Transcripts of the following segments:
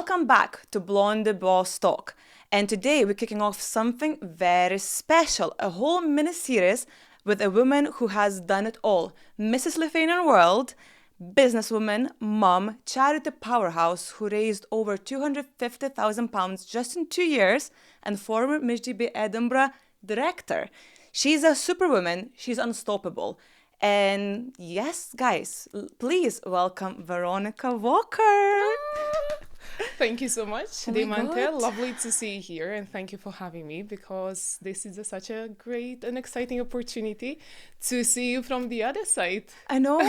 Welcome back to Blondie Boss Talk. And today we're kicking off something very special, a whole mini series with a woman who has done it all. Mrs. Lithuanian World, businesswoman, mom, charity powerhouse who raised over £250,000 just in 2 years, and former Miss GB Edinburgh director. She's a superwoman, she's unstoppable. And yes, guys, please welcome Veronika Walker. Thank you so much, Oh my Demante. God. Lovely to see you here, and thank you for having me because this is such a great and exciting opportunity to see you from the other side. I know,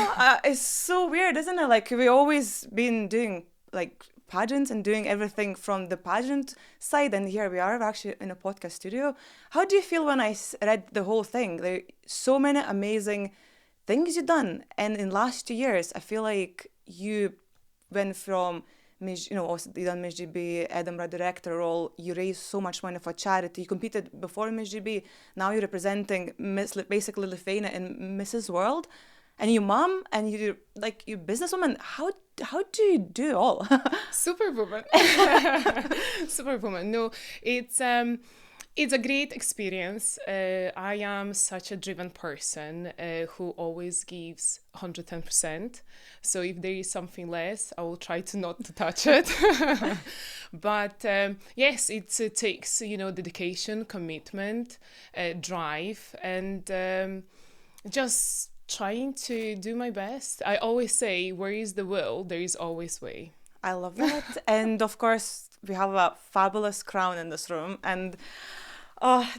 it's so weird, isn't it? Like, we always been doing like pageants and doing everything from the pageant side, and here we are actually in a podcast studio. How do you feel when I read the whole thing? There are so many amazing things you've done, and in last 2 years, I feel like you went from also you done Miss GB Edinburgh director role. You raised so much money for charity. You competed before Miss GB. Now you're representing basically Lithuania in Mrs. World, and your mom and you're businesswoman. How do you do it all? Superwoman. Superwoman. No, it's a great experience. I am such a driven person who always gives 110%. So if there is something less, I will try to not to touch it. But yes, it takes, dedication, commitment, drive, and just trying to do my best. I always say, where is the will, there is always way. I love that. And of course, we have a fabulous crown in this room. And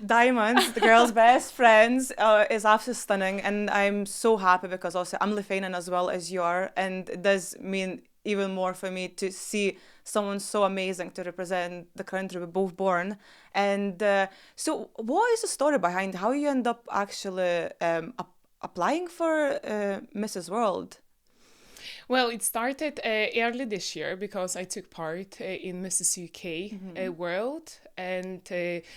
Diamonds, the girl's best friends, is absolutely stunning. And I'm so happy because also I'm Lithuanian as well as you are. And it does mean even more for me to see someone so amazing to represent the country we're both born. And so what is the story behind how you end up actually applying for Mrs. World? Well, it started early this year because I took part in Mrs. UK World, and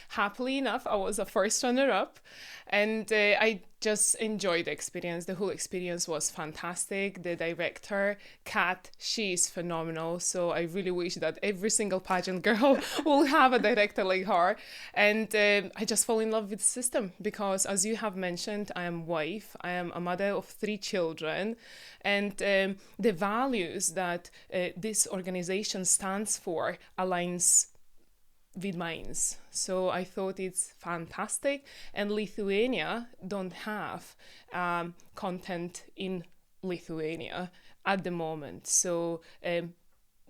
happily enough, I was a first runner-up, and I just enjoyed the experience. The whole experience was fantastic. The director, Kat, she is phenomenal. So I really wish that every single pageant girl will have a director like her. And I just fall in love with the system because, as you have mentioned, I am wife. I am a mother of 3 children. And the values that this organization stands for aligns with mine. So I thought it's fantastic. And Lithuania don't have content in Lithuania at the moment. So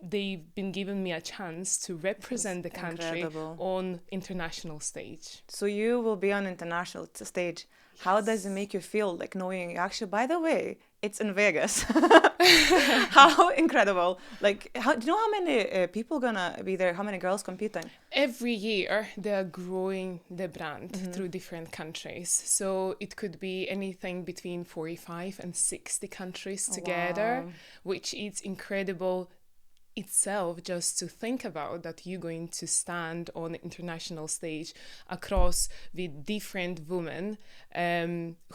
they've been giving me a chance to represent the country incredible. on international stage. So you will be on international stage. How does it make you feel, like knowing actually, by the way, it's in Vegas? How incredible. Like, do you know how many people gonna be there? How many girls competing? Every year they're growing the brand through different countries. So it could be anything between 45 and 60 countries together, wow. which is incredible itself, just to think about that you're going to stand on the international stage across with different women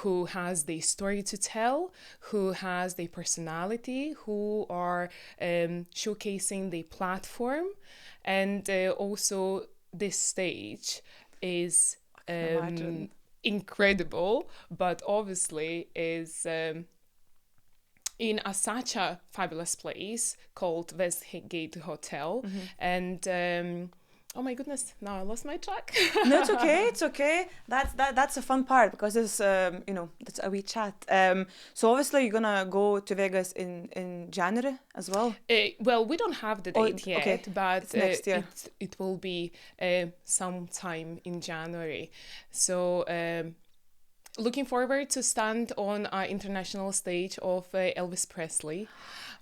who has their story to tell, who has their personality, who are showcasing their platform. And also this stage is incredible, but obviously is in such a fabulous place called Westgate Hotel. And oh my goodness, now I lost my track. No, it's okay. It's okay. That's a fun part because it's that's a wee chat. So obviously you're gonna go to Vegas in January as well. Well, we don't have the date yet, okay. but It's next year. it will be sometime in January. So looking forward to stand on an international stage of Elvis Presley,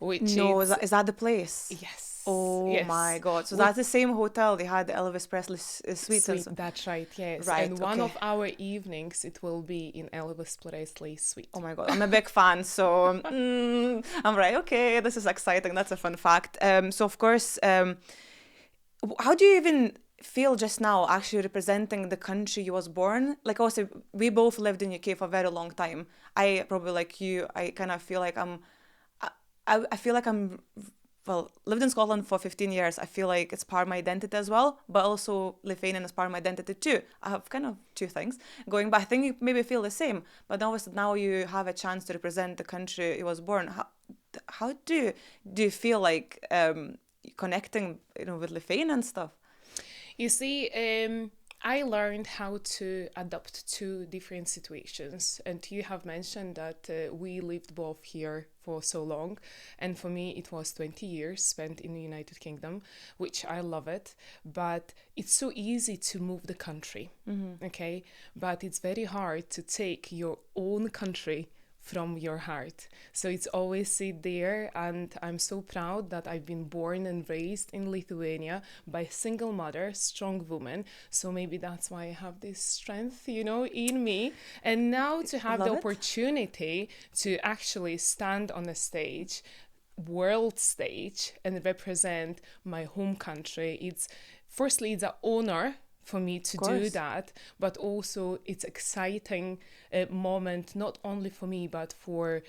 which is that the place? Yes. Oh yes. my God! So that's the same hotel they had the Elvis Presley suite. That's right. Yes. Right, And one okay. of our evenings, it will be in Elvis Presley suite. Oh my God, I'm a big fan, so I'm right. Okay, this is exciting. That's a fun fact. So of course, how do you even feel just now actually representing the country you was born? Like also, we both lived in UK for a very long time. I probably like you. I kind of feel like I feel like I'm well, lived in Scotland for 15 years. I feel like it's part of my identity as well, but also Lithuanian is part of my identity too. I have kind of two things going, but I think you maybe feel the same. But obviously now you have a chance to represent the country you was born. How do you feel like connecting, with Lithuania and stuff? You see, I learned how to adapt to different situations. And you have mentioned that we lived both here for so long. And for me, it was 20 years spent in the United Kingdom, which I love it. But it's so easy to move the country, okay? But it's very hard to take your own country from your heart. So it's always sit there, and I'm so proud that I've been born and raised in Lithuania by a single mother, strong woman. So maybe that's why I have this strength, in me. And now to have the opportunity to actually stand on a stage, world stage, and represent my home country, it's an honor for me to do that, but also it's exciting moment, not only for me, but for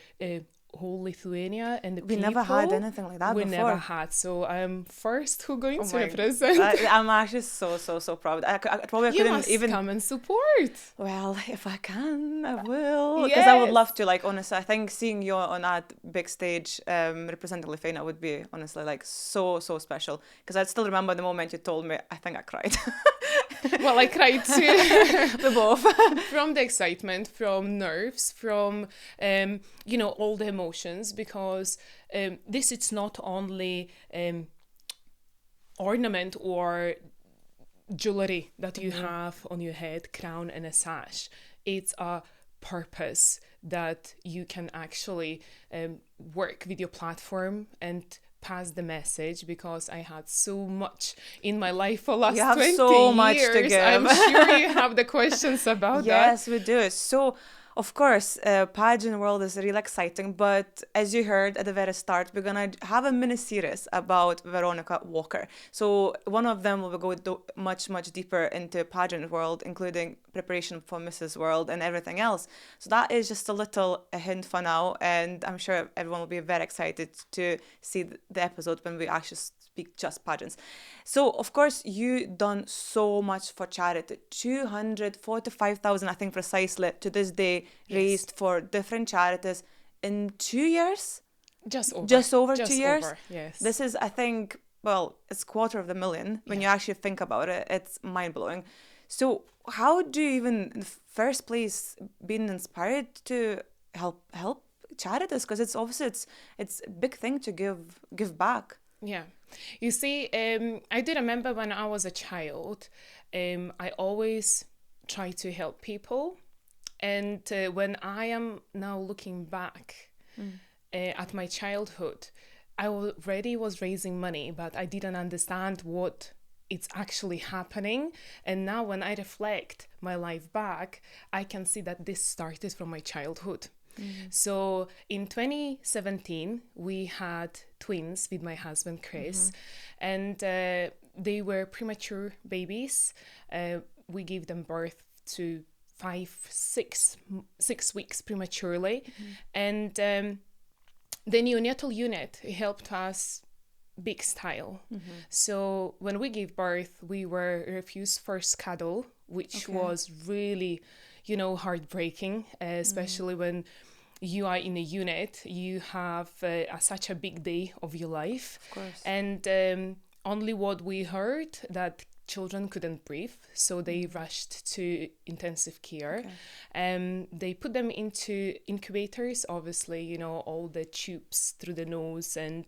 whole Lithuania and the people. We never had anything like that before. We never had. So I'm first who going to represent. I'm actually so proud. I probably you couldn't must even come and support. Well, if I can, I will. Because I would love to. Like, honestly, I think seeing you on that big stage representing Lithuania would be honestly like so special. Because I still remember the moment you told me. I think I cried. Well, I cried too. We both. From the excitement, from nerves, from all the emotions, because this is not only ornament or jewelry that you have on your head, crown and a sash. It's a purpose that you can actually work with your platform and pass the message, because I had so much in my life for last 20 years. You have so much to give. I'm sure you have the questions about that. Yes, we do. So, of course, pageant world is really exciting, but as you heard at the very start, we're gonna have a mini series about Veronika Walker. So one of them will go much deeper into pageant world, including preparation for Mrs. World and everything else. So that is just a hint for now, and I'm sure everyone will be very excited to see the episode when we actually speak just pageants. So of course you done so much for charity. 245,000, I think precisely, to this day raised for different charities in 2 years. Just over 2 years. Yes. This is, I think, well, it's $250,000 when you actually think about it. It's mind blowing. So how do you even in the first place been inspired to help charities? Because it's obviously it's a big thing to give back. Yeah. You see, I do remember when I was a child, I always try to help people. And when I am now looking back at my childhood, I already was raising money, but I didn't understand what it's actually happening. And now when I reflect my life back, I can see that this started from my childhood. So in 2017, we had twins with my husband, Chris, and they were premature babies. We gave them birth to 6 weeks prematurely. And the neonatal unit helped us big style. So when we gave birth, we were refused first cuddle, which was really, heartbreaking, especially when you are in a unit, you have such a big day of your life. Of course. And only what we heard that children couldn't breathe, so they rushed to intensive care. They put them into incubators, obviously, all the tubes through the nose and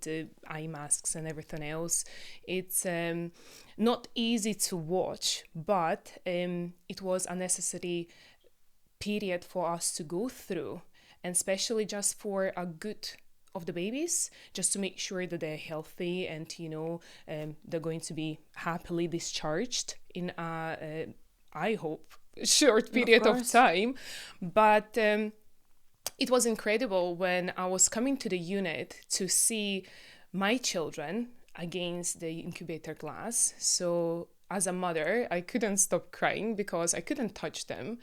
eye masks and everything else. It's not easy to watch, but it was a necessary period for us to go through, and especially just for a good of the babies, just to make sure that they're healthy and they're going to be happily discharged in a I hope short period of time. But it was incredible when I was coming to the unit to see my children against the incubator glass. So as a mother, I couldn't stop crying because I couldn't touch them.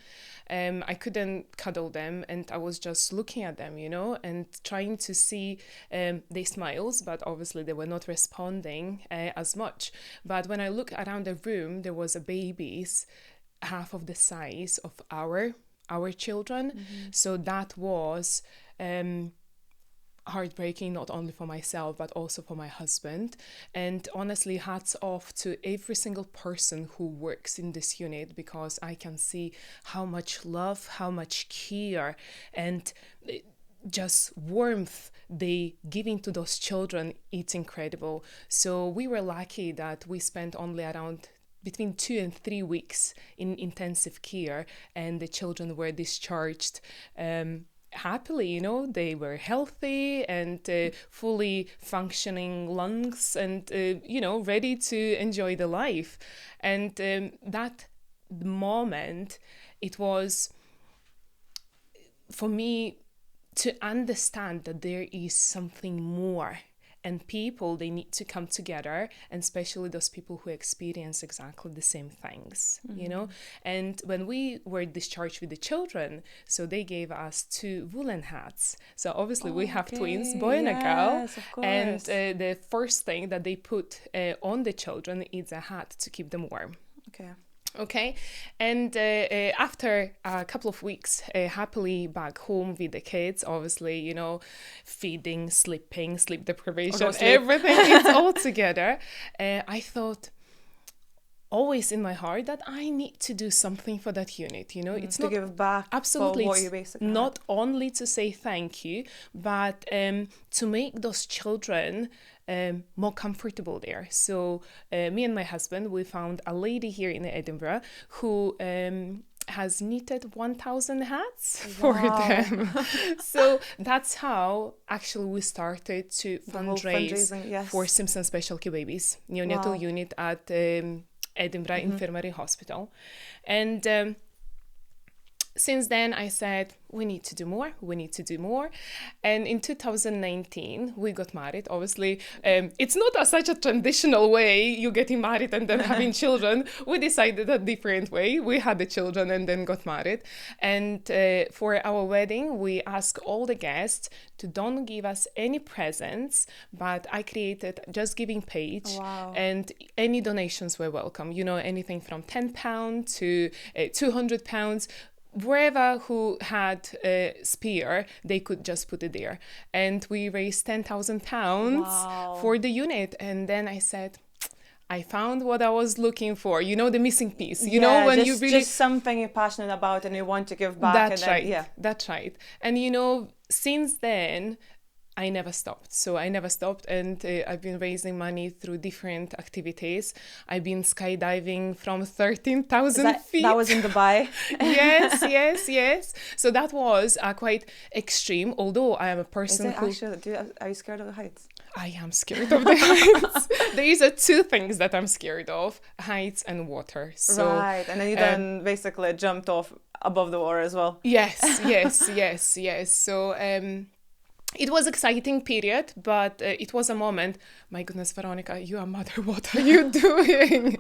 I couldn't cuddle them, and I was just looking at them, you know, and trying to see their smiles, but obviously they were not responding as much. But when I looked around the room, there was a babies half of the size of our children. So that was heartbreaking, not only for myself but also for my husband. And honestly, hats off to every single person who works in this unit, because I can see how much love, how much care and just warmth they giving to those children. It's incredible. So we were lucky that we spent only around between 2 and 3 weeks in intensive care, and the children were discharged happily, you know. They were healthy and fully functioning lungs, and you know, ready to enjoy the life. And that moment, it was for me to understand that there is something more, and people, they need to come together, and especially those people who experience exactly the same things, you know. And when we were discharged with the children, so they gave us 2 woolen hats. So obviously we have twins, boy and a girl. Yes, of course. And the first thing that they put on the children is a hat to keep them warm. Okay, and after a couple of weeks, happily back home with the kids, obviously, you know, feeding, sleeping, sleep deprivation, everything is all together. I thought always in my heart that I need to do something for that unit, you know. It's to not give back. absolutely For what you basically not only to say thank you, but to make those children more comfortable there. So me and my husband, we found a lady here in Edinburgh who has knitted 1,000 hats for them. So that's how actually we started to fundraise for Simpson Specialty Babies neonatal unit at Edinburgh Infirmary Hospital. And since then, I said, we need to do more. And in 2019, we got married. Obviously, it's not such a traditional way, you getting married and then having children. We decided a different way. We had the children and then got married. And for our wedding, we asked all the guests to don't give us any presents, but I created just giving page. And any donations were welcome. You know, anything from £10 to £200. Wherever who had a spare, they could just put it there. And we raised £10,000 for the unit. And then I said, I found what I was looking for, you know, the missing piece, you know, when you really... just something you're passionate about and you want to give back. That's right. And, you know, since then, I never stopped. And I've been raising money through different activities. I've been skydiving from 13,000 feet. That was in Dubai? Yes. So that was quite extreme, although I am a person are you scared of the heights? I am scared of the heights. There is 2 things that I'm scared of, heights and water. So, right, and then you then basically jumped off above the water as well. Yes. So, it was exciting period, but it was a moment, my goodness, Veronika, you are mother, what are you doing?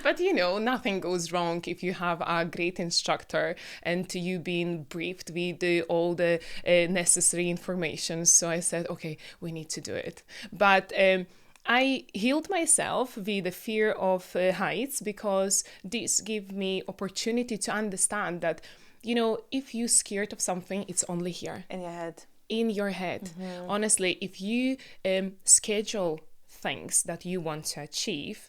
But, you know, nothing goes wrong if you have a great instructor and you being briefed with all the necessary information. So I said, okay, we need to do it. But I healed myself with the fear of heights, because this gave me opportunity to understand that, you know, if you're scared of something, it's only here. In your head. Honestly, if you schedule things that you want to achieve,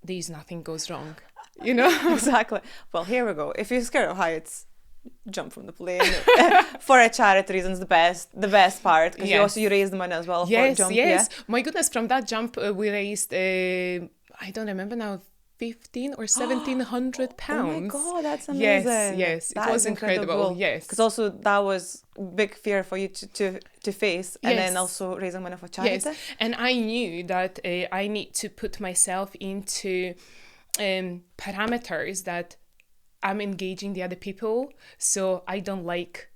there's nothing goes wrong, you know. Exactly. Well, here we go. If you're scared of heights, jump from the plane. For a charity reasons, the best part, because you raised money as well. My goodness, from that jump we raised I don't remember now, 1,500 or 1,700 pounds. Oh my God, that's amazing. Yes, it was incredible. Yes, because also that was big fear for you to face, and then also raising money for charity. Yes, and I knew that I need to put myself into parameters that I'm engaging the other people, so I don't like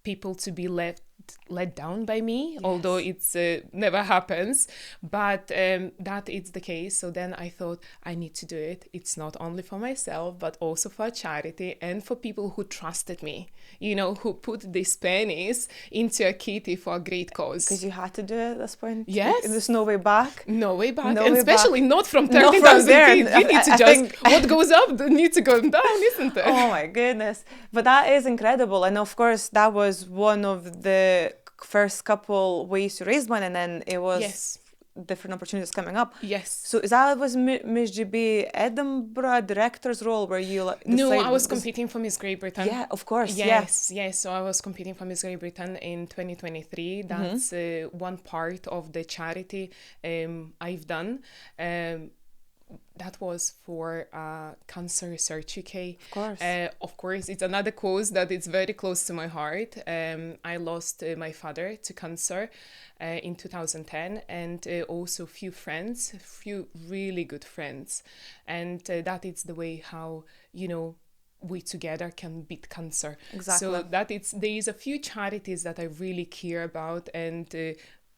people to be left let down by me, although it's never happens, but that is the case. So then I thought I need to do it. It's not only for myself, but also for a charity and for people who trusted me, you know, who put these pennies into a kitty for a great cause. Because you had to do it at this point? Yes. There's no way back? No way back. No and way especially back. not from Not 30,000 from there. feet. You need to what goes up needs to go down, isn't it? Oh my goodness. But that is incredible. And of course, that was one of the first couple ways to raise money, and then it was different opportunities coming up. Yes. So is that was Miss GB Edinburgh director's role where you No, I was competing for Miss Great Britain. Yeah, of course. Yes. So I was competing for Miss Great Britain in 2023. That's one part of the charity I've done. That was for Cancer Research UK. Of course, it's another cause that is very close to my heart. I lost my father to cancer in 2010, and also few really good friends. And that is the way how, you know, we together can beat cancer. Exactly. So there is a few charities that I really care about, and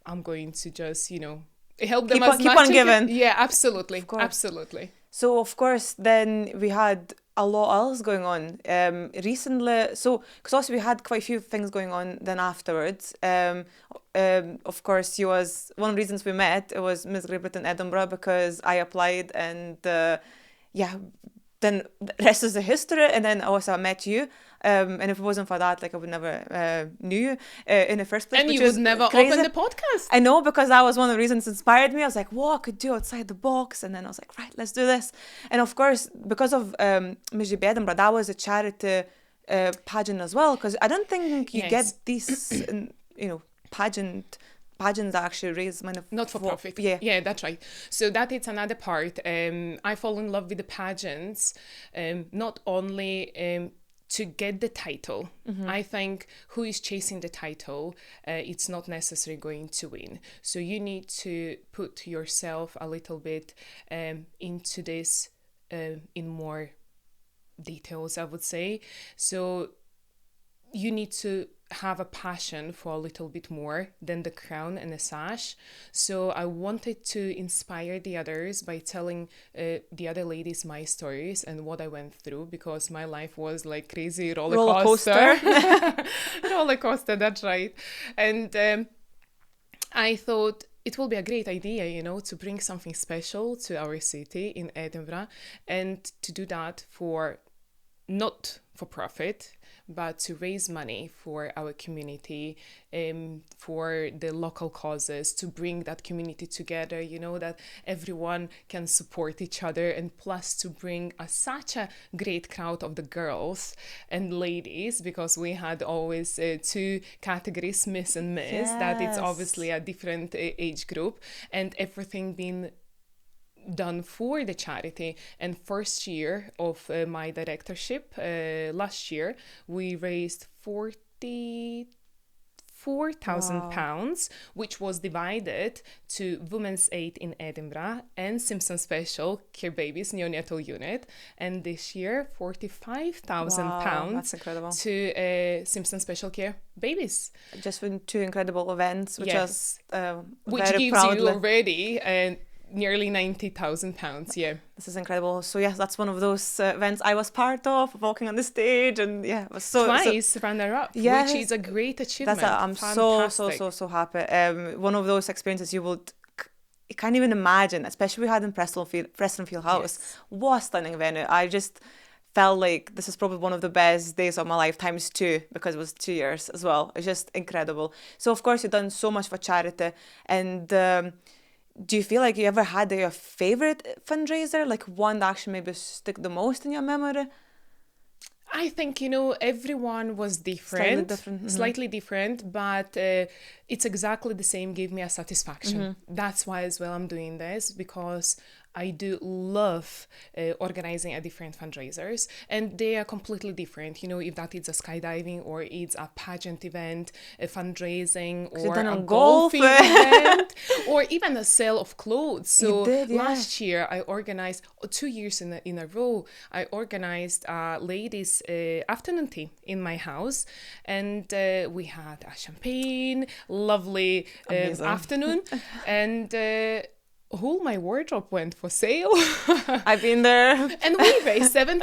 I'm going to just, you know, help them keep on giving. Yeah, absolutely. Absolutely. So of course then we had a lot else going on recently. So because also we had quite a few things going on then afterwards. Of course, you was one of the reasons we met. It was Miss Great Britain Edinburgh because I applied, and then the rest is the history. And then also I met you. And if it wasn't for that, like I would never knew you in the first place. And you would never open the podcast. I know, because that was one of the reasons that inspired me. I was like, what I could do outside the box. And then I was like, right, let's do this. And of course, because of Miss GB Edinburgh, that was a charity pageant as well. Because I don't think you get these, pageants that actually raise money. Not for profit. Yeah, that's right. So that is another part. I fall in love with the pageants, not only to get the title. I think who is chasing the title, it's not necessarily going to win. So you need to put yourself a little bit into this in more details, I would say. So you need to have a passion for a little bit more than the crown and the sash. So I wanted to inspire the others by telling the other ladies my stories and what I went through, because my life was like crazy roller coaster. Roller coaster, that's right. And I thought it will be a great idea, you know, to bring something special to our city in Edinburgh, and to do that not for profit, but to raise money for our community, for the local causes, to bring that community together, you know, that everyone can support each other, and plus to bring such a great crowd of the girls and ladies, because we had always two categories, Miss and Miss, that it's obviously a different age group, and everything being done for the charity. And first year of my directorship, last year, we raised £44,000, which was divided to Women's Aid in Edinburgh and Simpson Special Care Babies Neonatal Unit, and this year £45,000 that's incredible. to Simpson Special Care Babies. Just been two incredible events, which Yes. Which very gives proudly. you already nearly £90,000. Yeah, this is incredible. So yes, that's one of those events I was part of, walking on the stage, and it was twice runner-up, which is a great achievement. I'm so happy. One of those experiences you can't even imagine, especially we had in Prestonfield House. Yes. What a stunning venue. I just felt like this is probably one of the best days of my life times 2, because it was 2 years as well. It's just incredible. So of course you've done so much for charity, and do you feel like you ever had your favorite fundraiser, like one that actually maybe stuck the most in your memory? I think, you know, everyone was different, slightly different, but it's exactly the same, gave me a satisfaction. That's why as well I'm doing this, because I do love organizing a different fundraisers, and they are completely different. You know, if that is a skydiving or it's a pageant event, a fundraising, you've or done a on golf. golfing event, or even a sale of clothes. So did, yeah. last year I organized 2 years in a row. I organized a ladies' afternoon tea in my house, and we had a champagne, lovely Amazing. afternoon, and whole my wardrobe went for sale. I've been there. And we raised £7,000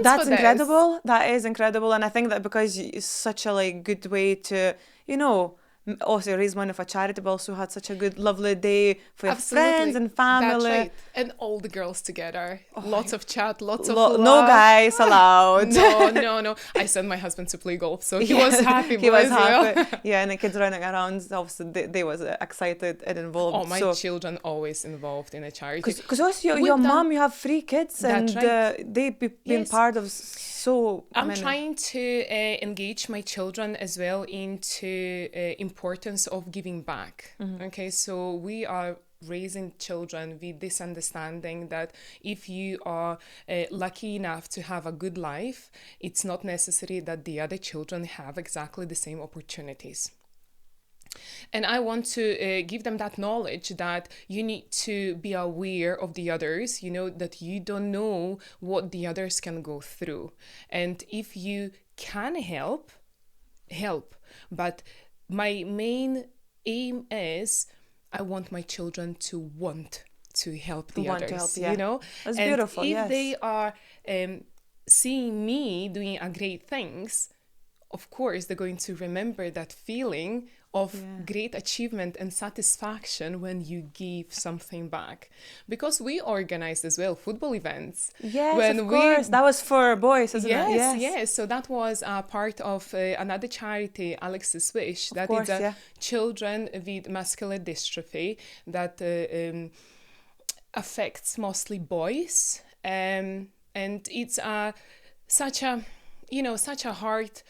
That's for this. incredible. That is incredible. And I think that because it's such a like good way to, you know, also raise money for charity, but also had such a good, lovely day for your friends and family. That's right. And all the girls together. Lots of chat, lots of No love. guys allowed. No. I sent my husband to play golf, so he was happy. He was as well. happy. Yeah, and the kids running around, obviously they was excited and involved. Oh, my children always involved in a charity. Because also your mom, you have 3 kids, That's and right. they've been part of so I'm trying to engage my children as well into importance of giving back. Okay, so we are raising children with this understanding that if you are lucky enough to have a good life, it's not necessary that the other children have exactly the same opportunities. And I want to give them that knowledge that you need to be aware of the others, you know, that you don't know what the others can go through. And if you can help. But my main aim is I want my children to want to help the others, you know? That's and beautiful, if yes. they are seeing me doing a great things, of course, they're going to remember that feeling of great achievement and satisfaction when you give something back. Because we organized as well football events. Yes, of course. That was for boys, isn't it? Yes. So that was a part of another charity, Alex's Wish. That is children with muscular dystrophy that affects mostly boys. And it's such a hard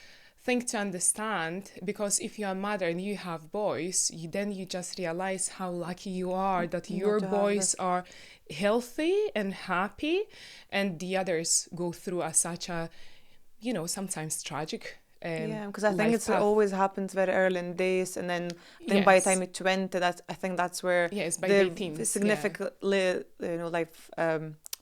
thing to understand, because if you're a mother and you have boys, then you just realize how lucky you are that your boys are healthy and happy, and the others go through such a, you know, sometimes tragic because I think it always happens very early in days, and then by the time you're 20, I think that's where the significantly, you know, life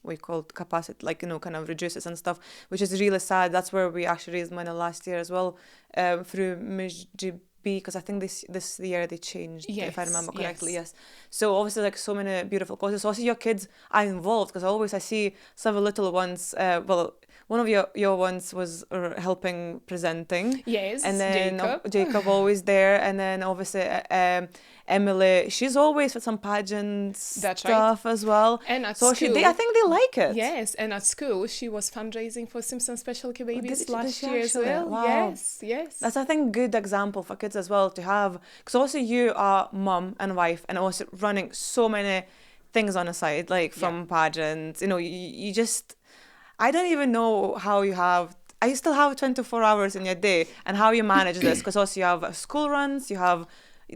we call capacity, like, you know, kind of reduces and stuff, which is really sad. That's where we actually raised money last year as well, through MISGB, because I think this year they changed, if I remember correctly. Yes. So obviously, like, so many beautiful causes. Also, your kids are involved, because always I see several little ones. One of your ones was helping presenting. Yes, and then Jacob always there, and then obviously Emily, she's always for some pageant stuff as well. And at school, I think they like it. Yes, and at school she was fundraising for Simpson Special Care Babies last year as actually? well. Wow. Yes. That's, I think, good example for kids as well to have, because also you are mum and wife, and also running so many things on the side, like from pageants. You know, you just, I don't even know how you have. I still have 24 hours in your day, and how you manage this, because also you have school runs, you have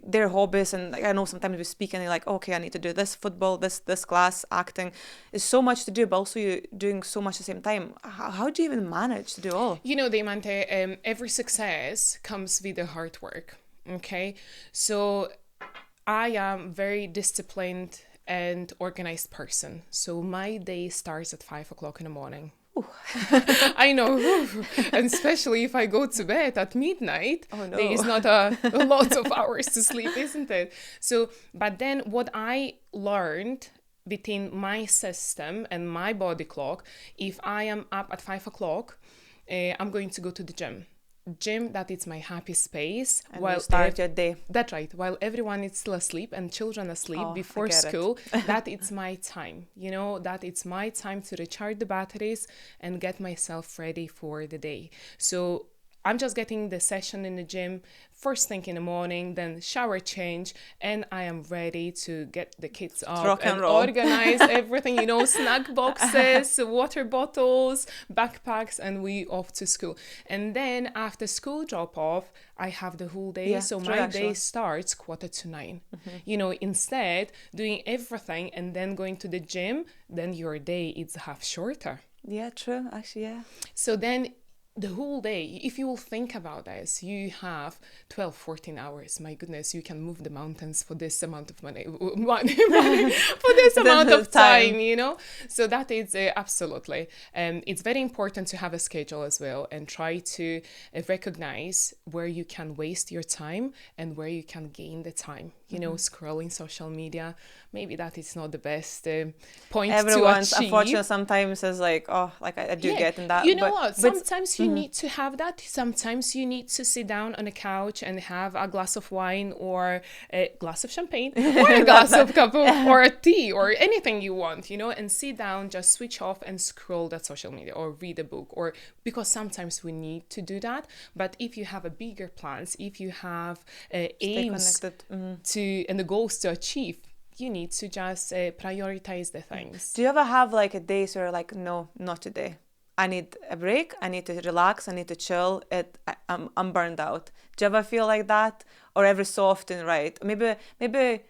their hobbies, and I know sometimes we speak and you're like, okay, I need to do this football, this class, acting. It's so much to do, but also you're doing so much at the same time. How do you even manage to do all? You know, Diamante, every success comes with the hard work. Okay, so I am very disciplined and organized person. So my day starts at 5 o'clock in the morning. I know, and especially if I go to bed at midnight, there is not a lot of hours to sleep, isn't it? So, but then what I learned within my system and my body clock, if I am up at 5 o'clock, I'm going to go to the gym. That is my happy space. And while you start your day. That's right. While everyone is still asleep and children asleep before school, that it's my time. You know, that it's my time to recharge the batteries and get myself ready for the day. So I'm just getting the session in the gym first thing in the morning, then shower change, and I am ready to get the kids up rock and and roll. organize everything, snack boxes, water bottles, backpacks, and we off to school. And then after school drop off, I have the whole day. Yeah, so true, my actually. day starts 8:45. Instead doing everything and then going to the gym, then your day is half shorter. Yeah, true. Actually, yeah. So then the whole day, if you will think about this, you have 12, 14 hours. My goodness, you can move the mountains for this amount of money for this amount of time, So that is absolutely. It's very important to have a schedule as well and try to recognize where you can waste your time and where you can gain the time. Scrolling social media, maybe that is not the best point Everyone's to achieve. unfortunately sometimes is like, I do get in that. You know what? Sometimes you need to have that. Sometimes you need to sit down on a couch and have a glass of wine or a glass of champagne or a glass of cup or a tea or anything you want, and sit down, just switch off and scroll that social media or read a book, or because sometimes we need to do that. But if you have a bigger plans, if you have aims and the goals to achieve, you need to just prioritize the things. Do you ever have like a day where you're like, no, not today? I need a break. I need to relax. I need to chill. I'm burned out. Do you ever feel like that? Or every so often, right? Maybe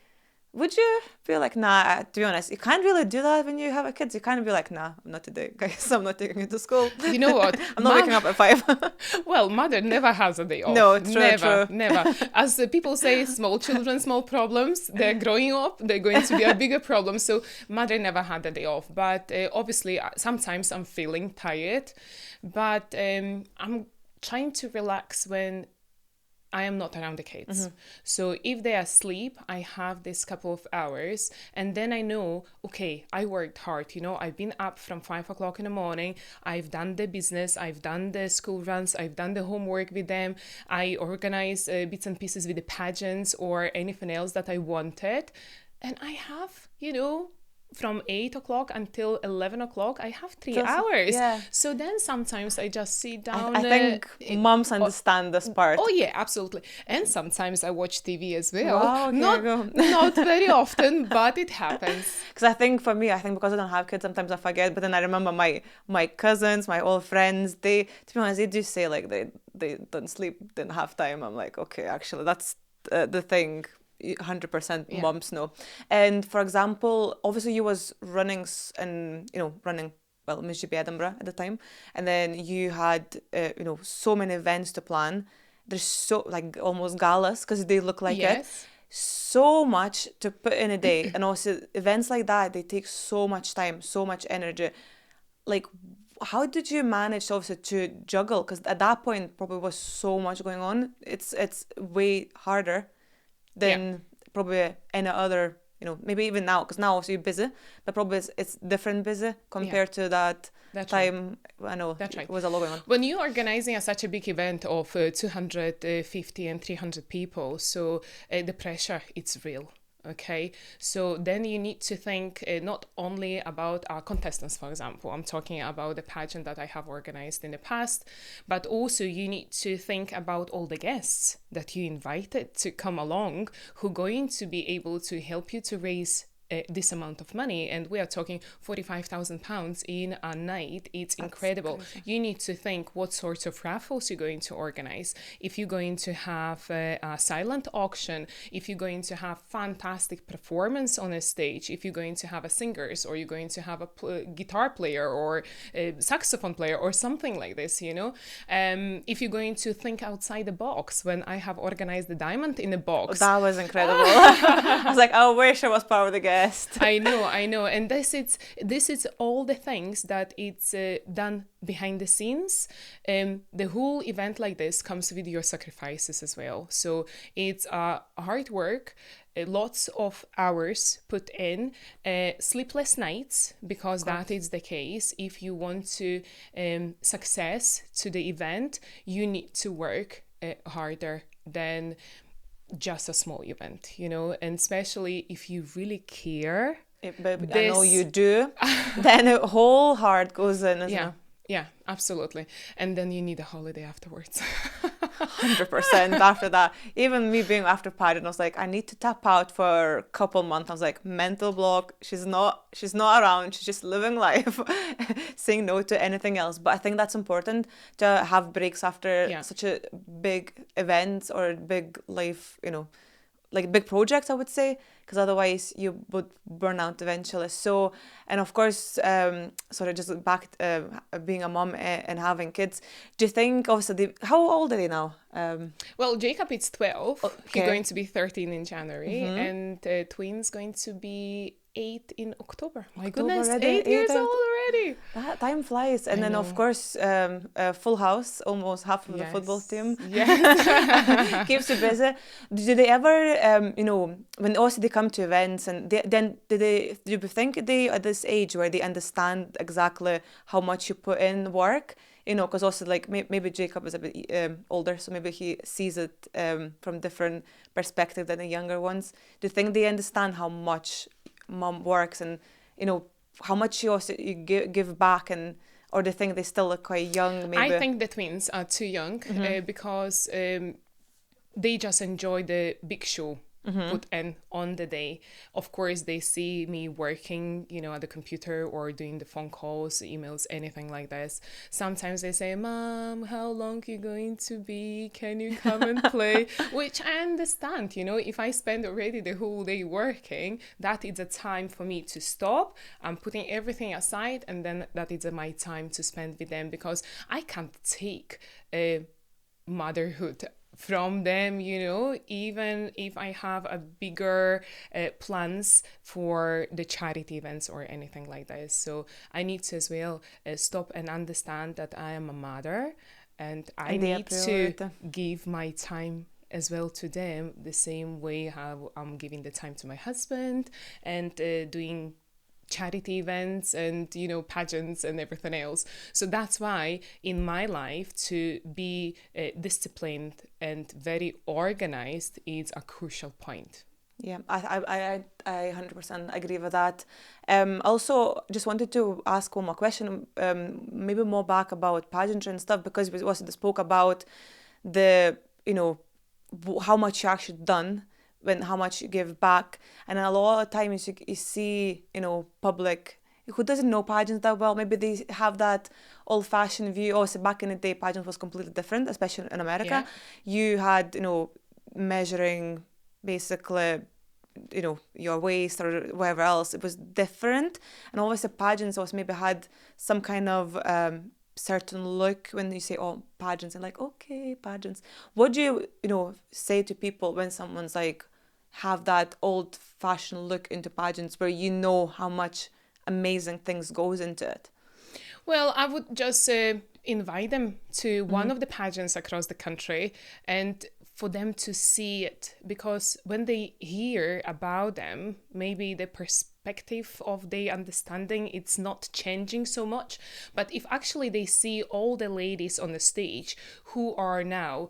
would you feel like, nah, to be honest, you can't really do that when you have a kid. You can't be like, nah, not today, guys. I'm not taking you to school. You know what? I'm not waking up at 5. Well, mother never has a day off. No, true. Never. As people say, small children, small problems. They're growing up. They're going to be a bigger problem. So mother never had a day off. But obviously, sometimes I'm feeling tired. But I'm trying to relax when I am not around the kids. So if they are asleep, I have this couple of hours, and then I know, okay, I worked hard. I've been up from 5 o'clock in the morning. I've done the business. I've done the school runs. I've done the homework with them. I organize bits and pieces with the pageants or anything else that I wanted. And I have, from 8 o'clock until 11 o'clock, I have 3 hours. Yeah. So then sometimes I just sit down. I think moms understand this part. Oh, yeah, absolutely. And sometimes I watch TV as well. Wow, okay, not very often, but it happens. Because I think for me, because I don't have kids, sometimes I forget. But then I remember my cousins, my old friends, to be honest, they do say like they don't sleep in half time. I'm like, okay, actually, that's the thing. 100% moms know. And for example, obviously you was running Miss GB Edinburgh at the time, and then you had so many events to plan. There's so like almost galas because they look like it. So much to put in a day, and also events like that, they take so much time, so much energy. Like, how did you manage obviously to juggle? Because at that point probably was so much going on. It's way harder than probably any other, maybe even now, because now also you're busy, but probably it's different busy compared to that time. Right. I know it was a lot going on. When you're organizing such a big event of 250 and 300 people, so the pressure, it's real. Okay, so then you need to think not only about our contestants, for example. I'm talking about the pageant that I have organized in the past, but also you need to think about all the guests that you invited to come along who are going to be able to help you to raise this amount of money, and we are talking £45,000 in a night. It's incredible. Crazy. You need to think what sorts of raffles you're going to organize. If you're going to have a silent auction, if you're going to have fantastic performance on a stage, if you're going to have a singers, or you're going to have a guitar player or a saxophone player or something like this, if you're going to think outside the box. When I have organized the diamond in a box, that was incredible. I was like, I wish I was part of the guest. I know, and this is all the things that it's done behind the scenes. The whole event like this comes with your sacrifices as well. So it's hard work, lots of hours put in, sleepless nights, because that is the case. If you want to success to the event, you need to work harder than just a small event, and especially if you really care. I know you do. Then a whole heart goes in. Yeah. Yeah, absolutely. And then you need a holiday afterwards. 100% after that. Even me being after pageant, I was like, I need to tap out for a couple months. I was like, mental block. She's not around. She's just living life, saying no to anything else. But I think that's important to have breaks after Yeah. such a big event or big life, like big projects, I would say, because otherwise you would burn out eventually. So, and of course, sorry, just back being a mom and having kids. Do you think, obviously, how old are they now? Well, Jacob is 12. He's Okay. going to be 13 in January, and twins going to be 8 in October. My October goodness, already, 8 years old already. That time flies, and I then of know. course, full house, almost half of the football Yes. team Yes. keeps you busy. Do they ever, when also they come to events, and then do you think they at this age where they understand exactly how much you put in work? Because also like maybe Jacob is a bit older, so maybe he sees it from different perspective than the younger ones. Do you think they understand how much mom works and you know how much you give back, and or do you think they still look quite young I maybe? think the twins are too young because they just enjoy the big show put in on the day. Of course, they see me working, at the computer or doing the phone calls, emails, anything like this. Sometimes they say, Mom, how long are you going to be? Can you come and play? Which I understand, if I spend already the whole day working, that is a time for me to stop. I'm putting everything aside, and then that is my time to spend with them, because I can't take motherhood from them, even if I have a bigger plans for the charity events or anything like this. So I need to as well stop and understand that I am a mother, and I And they are need to priority. give my time as well to them the same way how I'm giving the time to my husband, and doing charity events and pageants and everything else. So that's why in my life, to be disciplined and very organized is a crucial point. Yeah, I 100% agree with that. Also, just wanted to ask one more question, maybe more back about pageantry and stuff, because we also spoke about the, how much you actually done, when how much you give back, and a lot of times you see, public who doesn't know pageants that well, maybe they have that old-fashioned view. Also, back in the day, pageants was completely different, especially in America. Yeah. You had, measuring basically your waist or whatever else. It was different, and always the pageants also maybe had some kind of certain look. When you say, oh, pageants, and like, okay, pageants, what do say to people when someone's like have that old fashioned look into pageants, where how much amazing things goes into it? Well, I would just invite them to one of the pageants across the country, and for them to see it, because when they hear about them, maybe the perspective of their understanding, it's not changing so much. But if actually they see all the ladies on the stage who are now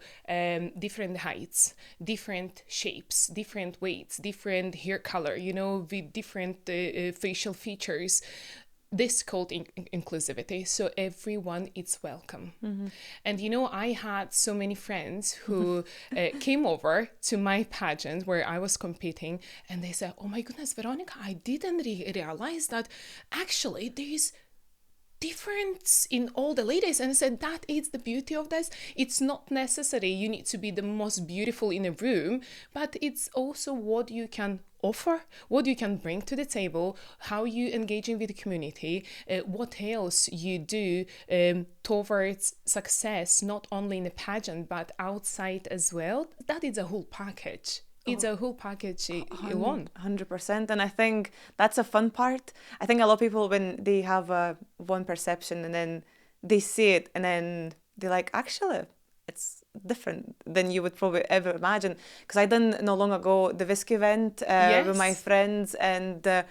different heights, different shapes, different weights, different hair color, with different facial features, this called inclusivity, so everyone is welcome. And I had so many friends who came over to my pageant where I was competing, and they said, oh my goodness, Veronika, I didn't realize that actually there is difference in all the ladies. And I said, that is the beauty of this. It's not necessary you need to be the most beautiful in a room, but it's also what you can offer, what you can bring to the table, how you engaging with the community, what else you do towards success, not only in the pageant but outside as well. That is a whole package. It's a whole package alone. 100%. And I think that's a fun part. I think a lot of people, when they have one perception and then they see it and then they're like, actually, it's different than you would probably ever imagine. Because I done not long ago the whiskey event with my Yes. friends, and it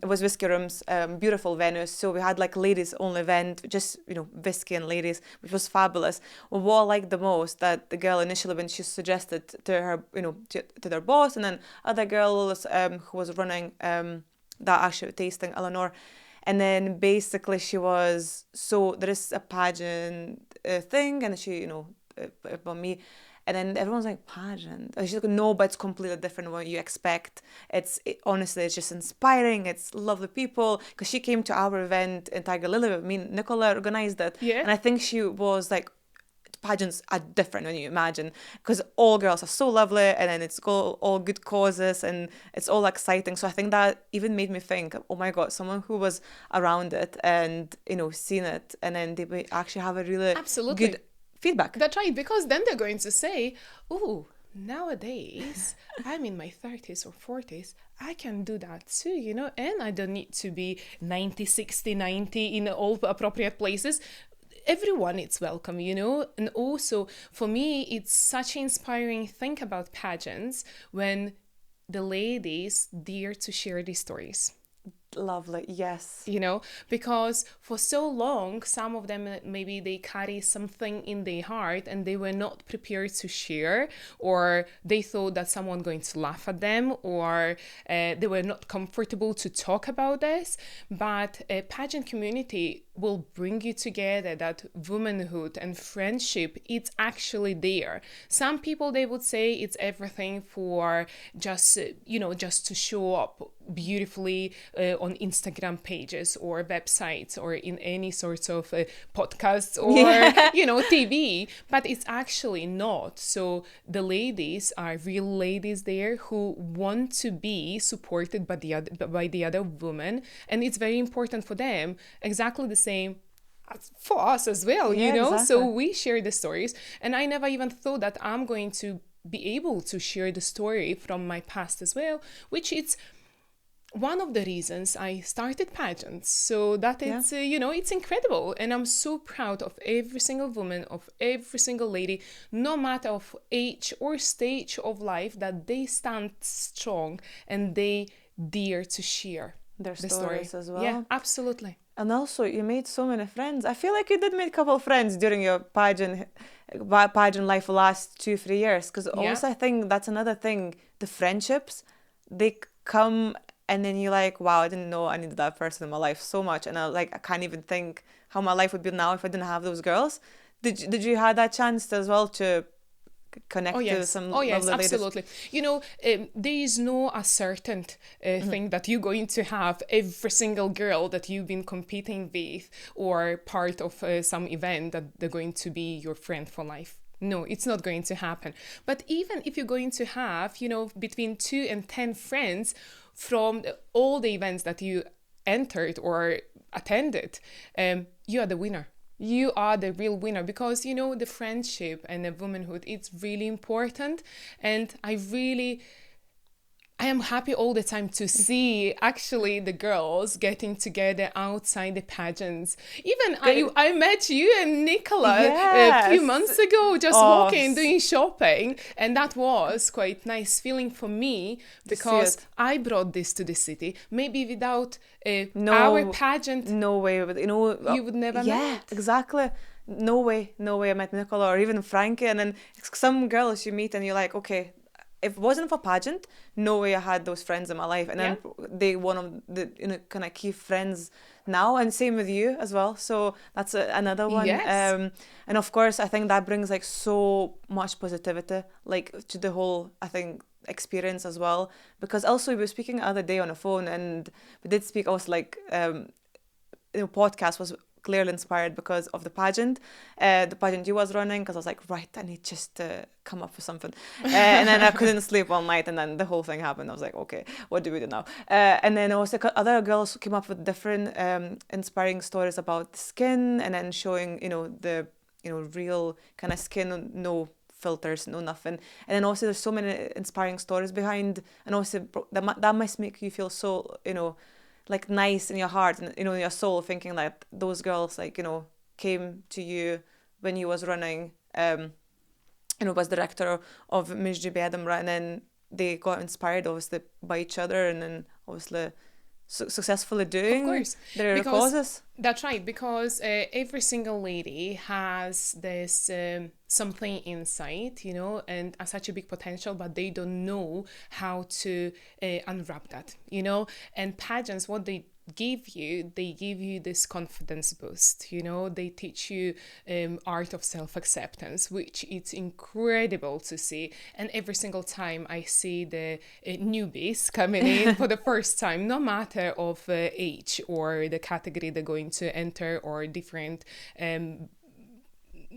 was whiskey rooms, beautiful venues. So we had like ladies only event, just whiskey and ladies, which was fabulous. What I liked the most, that the girl initially, when she suggested to her, to their boss, and then other girls who was running that actual tasting, Eleanor. And then basically she was, so there is a pageant thing, and she, about me. And then everyone's like, pageant? And she's like, no, but it's completely different than what you expect. Honestly, it's just inspiring. It's lovely people. Because she came to our event in Tiger Lily. Me and Nicola organized it. Yeah. And I think she was like, pageants are different when you imagine, because all girls are so lovely, and then it's all good causes, and it's all exciting. So I think that even made me think, oh my god, someone who was around it and seen it, and then they may actually have a really Absolutely. good feedback. That's right, because then they're going to say, oh, nowadays I'm in my 30s or 40s, I can do that too, and I don't need to be 90, 60, 90 in all appropriate places. Everyone is welcome, and also for me it's such an inspiring thing about pageants when the ladies dare to share these stories. Lovely, yes. Because for so long, some of them maybe they carry something in their heart and they were not prepared to share, or they thought that someone going to laugh at them, or they were not comfortable to talk about this. But a pageant community will bring you together, that womanhood and friendship, it's actually there. Some people, they would say it's everything for just to show up beautifully on Instagram pages or websites or in any sorts of podcasts or TV, but it's actually not. So the ladies are real ladies there who want to be supported by the other woman, and it's very important for them, exactly the same for us as well. Exactly. So we share the stories, and I never even thought that I'm going to be able to share the story from my past as well, which is one of the reasons I started pageants. So that it's, it's incredible. And I'm so proud of every single woman, of every single lady, no matter of age or stage of life, that they stand strong and they dare to share their the stories story as well. Yeah, absolutely. And also, you made so many friends. I feel like you did make a couple of friends during your pageant life the last 2-3 years. Because also, I think that's another thing. The friendships, they come, and then you're like, wow, I didn't know I needed that person in my life so much. And I can't even think how my life would be now if I didn't have those girls. Did you have that chance as well to connect to some lovely ladies? Absolutely. There is no a certain thing that you're going to have every single girl that you've been competing with or part of some event that they're going to be your friend for life. No, it's not going to happen. But even if you're going to have, between 2 and 10 friends from all the events that you entered or attended, you are the winner. You are the real winner, because the friendship and the womanhood, it's really important. And I am happy all the time to see actually the girls getting together outside the pageants. Even I met you and Nicola a few months ago, just walking, doing shopping. And that was quite nice feeling for me, because I brought this to the city. Maybe without our pageant, no way, you would never met. Yeah, exactly. No way I met Nicola or even Frankie. And then some girls you meet and you're like, okay, if it wasn't for pageant, no way I had those friends in my life. And then they one of the kind of key friends now, and same with you as well. So that's another one. Yes. And of course, I think that brings like so much positivity, like to the whole, I think, experience as well. Because also we were speaking the other day on the phone, and we did speak also like podcast was clearly inspired because of the pageant you was running, because I was like, right, I need just to come up with something, and then I couldn't sleep all night, and then the whole thing happened. I was like, okay, what do we do now? And then also other girls came up with different inspiring stories about the skin, and then showing the real kind of skin, no filters, no nothing. And then also there's so many inspiring stories behind, and also that must make you feel so like nice in your heart and in your soul, thinking that those girls came to you when you was running, was director of Miss GB Edinburgh, and then they got inspired obviously by each other, and then obviously successfully doing their causes. That's right, because every single lady has this something inside, and such a big potential, but they don't know how to unwrap that, and pageants, what they they give you this confidence boost, you know, they teach you art of self-acceptance, which it's incredible to see. And every single time I see the newbies coming in for the first time, no matter of age or the category they're going to enter, or different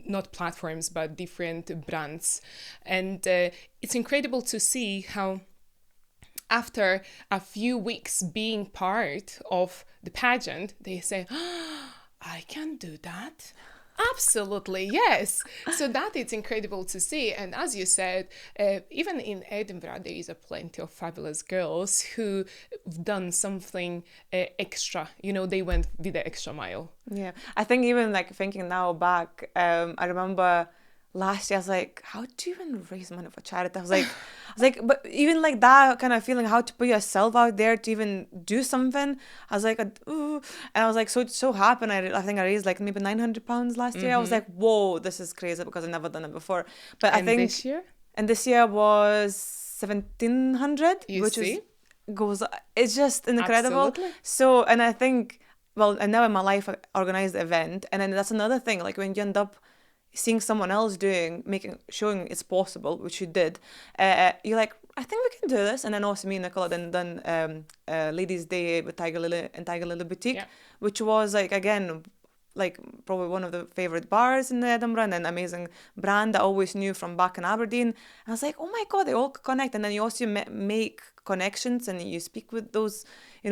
not platforms but different brands, and it's incredible to see how after a few weeks being part of the pageant, they say, oh, I can do that. Absolutely, yes. So that it's incredible to see. And as you said, even in Edinburgh, there is a plenty of fabulous girls who've done something extra. You know, they went with the extra mile. Yeah, I think even like thinking now back, I remember last year I was like, how do you even raise money for charity? But even like that kind of feeling, how to put yourself out there to even do something. I was like, ooh. And I was like so happy. And I think I raised like maybe £900 last year. I was like, whoa, this is crazy because I've never done it before. But I think this year? And this year was 1,700, which see? It's just incredible. Absolutely. So, and I think, well, and now in my life I organized the event, and then that's another thing. Like when you end up seeing someone else showing it's possible, which you did, you're like, I think we can do this. And then also me and Nicola then done Ladies' Day with Tiger Lily and Tiger Lily Boutique, which was like, again, like probably one of the favorite bars in Edinburgh, and an amazing brand I always knew from back in Aberdeen. And I was like, oh my God, they all connect. And then you also make connections, and you speak with those,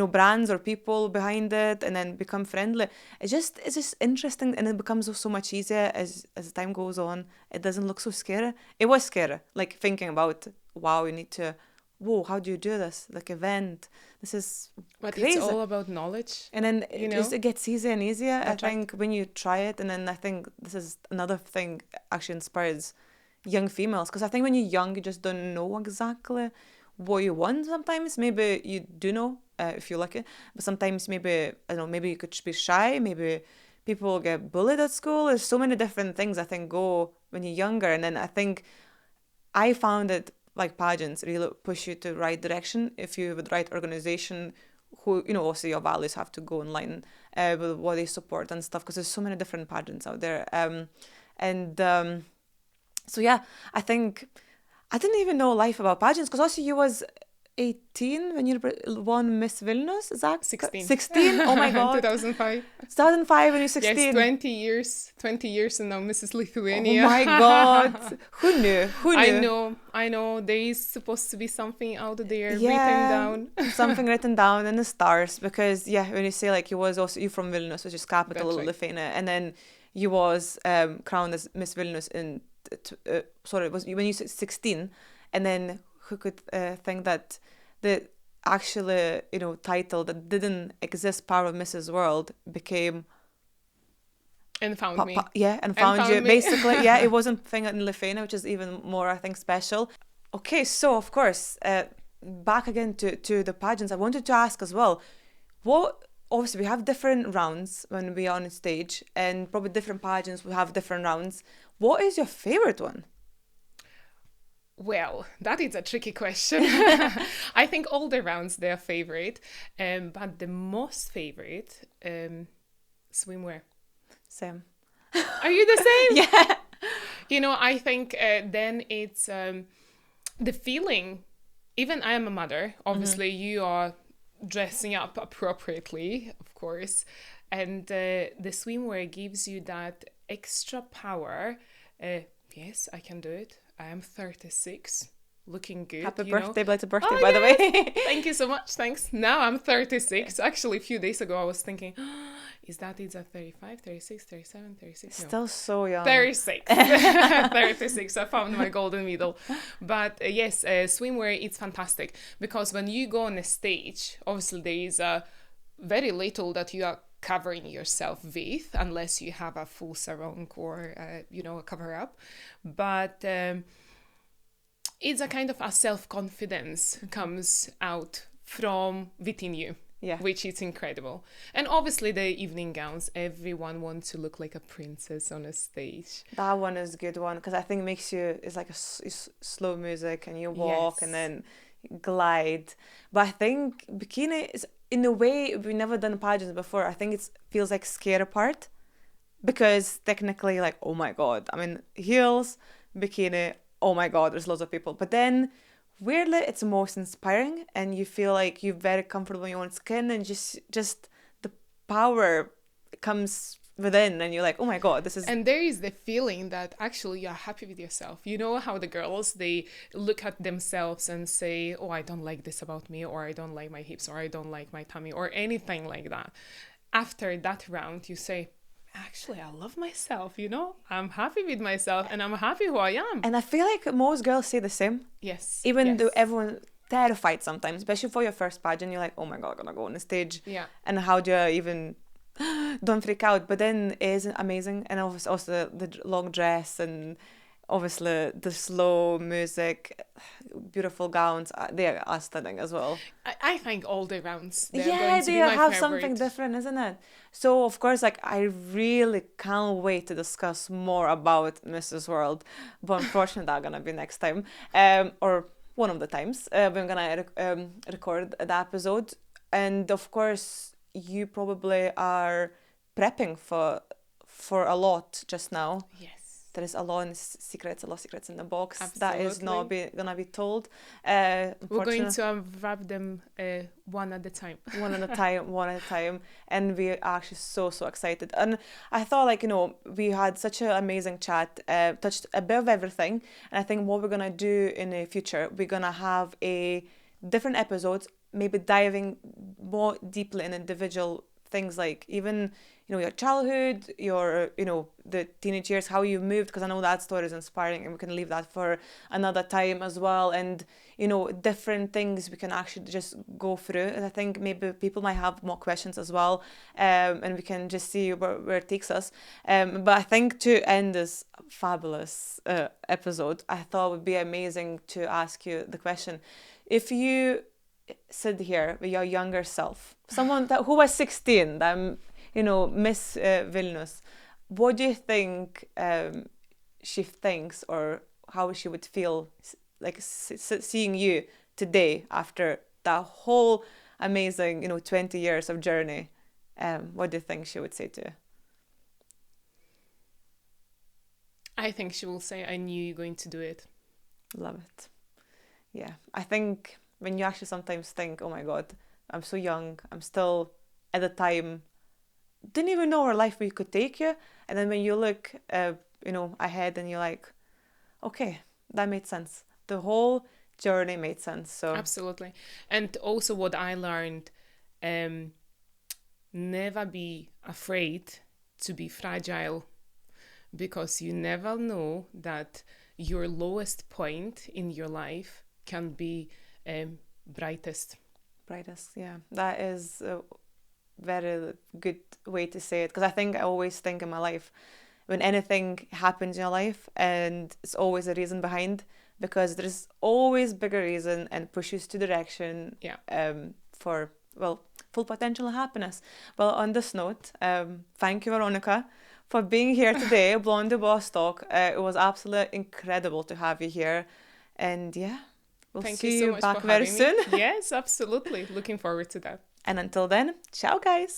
brands or people behind it, and then become friendly. It's just interesting, and it becomes so much easier as time goes on. It doesn't look so scary. It was scary, like thinking about, wow, you need to, whoa, how do you do this? Like event, this is but crazy. It's all about knowledge. And then it gets easier and easier. That's I think when you try it, and then I think this is another thing actually inspires young females, because I think when you're young, you just don't know exactly what you want. Sometimes maybe you do know if you're lucky, but sometimes maybe, I don't know, maybe you could be shy, maybe people get bullied at school. There's so many different things I think go when you're younger. And then I think I found it like pageants really push you to the right direction if you have the right organization who, also your values have to go in line with what they support and stuff, because there's so many different pageants out there. So yeah, I think I didn't even know life about pageants, because also you was 18 when you won Miss Vilnius, is that 16? 16? Oh my God. 2005. 2005 when you're 16. Yes, 20 years, and now Mrs. Lithuania. Oh my God. Who knew? I know. There is supposed to be something out there written down. Something written down in the stars, because when you say like you from Vilnius, which is capital of Lithuania, and then you was crowned as Miss Vilnius in it was when you 16, and then who could think that the actually title that didn't exist, part of Mrs. World, became and found me. And found you basically. It wasn't thing in Lithuania, which is even more, I think, special. Okay, so of course, back again to the pageants, I wanted to ask as well, obviously we have different rounds when we are on stage, and probably different pageants we have different rounds. What is your favorite one? Well, that is a tricky question. I think all the rounds, they're favorite, but the most favorite, swimwear. Same. Are you the same? Yeah. I think then it's the feeling. Even I am a mother. Obviously, you are dressing up appropriately, of course. And the swimwear gives you that extra power. Yes, I can do it. I am 36, looking good. Happy birthday, belated birthday, by the way. Thank you so much, thanks. Now I'm 36. Actually, a few days ago, I was thinking, is that it's a 35, 36, 37, 36? No. Still so young. 36. 36, I found my golden middle. But yes, swimwear, it's fantastic. Because when you go on a stage, obviously there is very little that you are covering yourself with, unless you have a full sarong or a cover up, but it's a kind of a self-confidence comes out from within you, which is incredible. And obviously the evening gowns, everyone wants to look like a princess on a stage. That one is a good one, because I think it's like it's slow music, and you walk and then glide. But I think bikini is in a way, we've never done pageants before. I think it feels like scary part because technically, like, oh my God, I mean, heels, bikini, oh my God, there's lots of people. But then weirdly, it's most inspiring and you feel like you're very comfortable in your own skin and just the power comes within and you're like, oh my God, this is. And there is the feeling that actually you're happy with yourself. You know how the girls, they look at themselves and say, oh, I don't like this about me, or I don't like my hips, or I don't like my tummy, or anything like that. After that round, you say, actually, I love myself, you know? I'm happy with myself and I'm happy who I am. And I feel like most girls say the same. Yes. Even though yes. everyone terrified sometimes, especially for your first pageant, you're like, oh my God, I'm gonna go on the stage. Yeah. And how do I even don't freak out? But then it is amazing. And also the long dress and obviously the slow music, beautiful gowns, they are stunning as well. I think all the rounds, they're Yeah, going to they be my have favorite. something different, isn't it? So of course, like I really can't wait to discuss more about Mrs. World, but unfortunately, that's gonna be next time, or one of the times we're gonna record the episode. And of course, you probably are prepping for a lot just now. Yes. There is a lot of secrets in the box Absolutely. that is not gonna be told. We're going to unwrap them one at a time. one at a time, and we're actually so excited. And I thought, like, we had such an amazing chat, touched a bit of everything. And I think what we're gonna do in the future, we're gonna have a different episodes, maybe diving more deeply in individual things, like even your childhood, your the teenage years, how you moved, because I know that story is inspiring, and we can leave that for another time as well. And different things we can actually just go through, and I think maybe people might have more questions as well, and we can just see where it takes us. But I think to end this fabulous episode, I thought it would be amazing to ask you the question: if you sit here with your younger self, someone who was 16, that Miss Vilnius, what do you think she thinks, or how she would feel like seeing you today after that whole amazing 20 years of journey? What do you think she would say to you? I think she will say, I knew you're going to do it. Love it. Yeah, I think when you actually sometimes think, oh my God, I'm so young, I'm still at the time, didn't even know where life could take you. And then when you look, ahead, and you're like, okay, that made sense. The whole journey made sense. So absolutely. And also what I learned, never be afraid to be fragile, because you never know that your lowest point in your life can be brightest. Yeah, that is a very good way to say it, because I think I always think in my life, when anything happens in your life, and it's always a reason behind, because there's always bigger reason and pushes to direction. Yeah. For full potential happiness. Well, on this note, thank you, Veronika, for being here today. Blondie Boss Talk. It was absolutely incredible to have you here, and yeah, we'll see you back very soon. Yes, absolutely. Looking forward to that. And until then, ciao, guys.